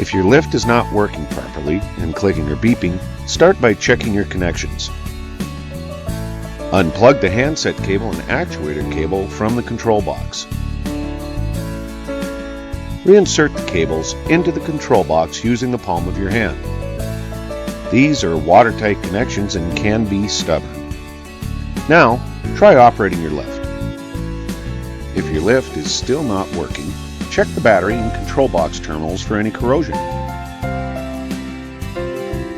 If your lift is not working properly and clicking or beeping, start by checking your connections. Unplug the handset cable and actuator cable from the control box. Reinsert the cables into the control box using the palm of your hand. These are watertight connections and can be stubborn. Now, try operating your lift. If your lift is still not working, check the battery and control box terminals for any corrosion.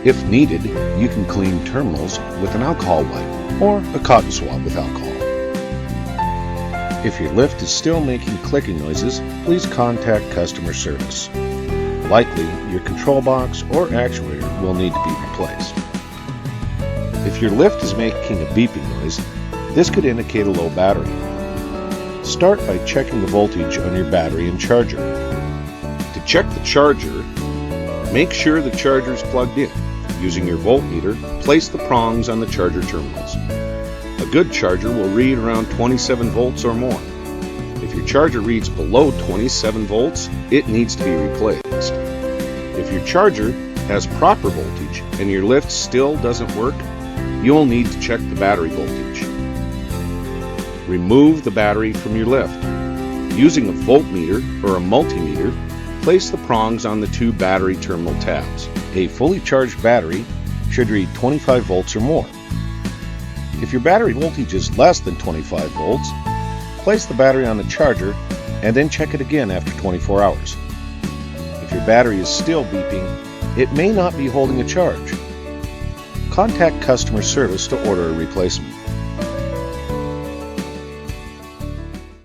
If needed, you can clean terminals with an alcohol wipe or a cotton swab with alcohol. If your lift is still making clicking noises, please contact customer service. Likely, your control box or actuator will need to be replaced. If your lift is making a beeping noise, this could indicate a low battery. Start by checking the voltage on your battery and charger. To check the charger, make sure the charger is plugged in. Using your voltmeter, place the prongs on the charger terminals. A good charger will read around 27 volts or more. If your charger reads below 27 volts, it needs to be replaced. If your charger has proper voltage and your lift still doesn't work, you'll need to check the battery voltage. Remove the battery from your lift. Using a voltmeter or a multimeter, place the prongs on the two battery terminal tabs. A fully charged battery should read 25 volts or more. If your battery voltage is less than 25 volts, place the battery on the charger and then check it again after 24 hours. If your battery is still beeping, it may not be holding a charge. Contact customer service to order a replacement.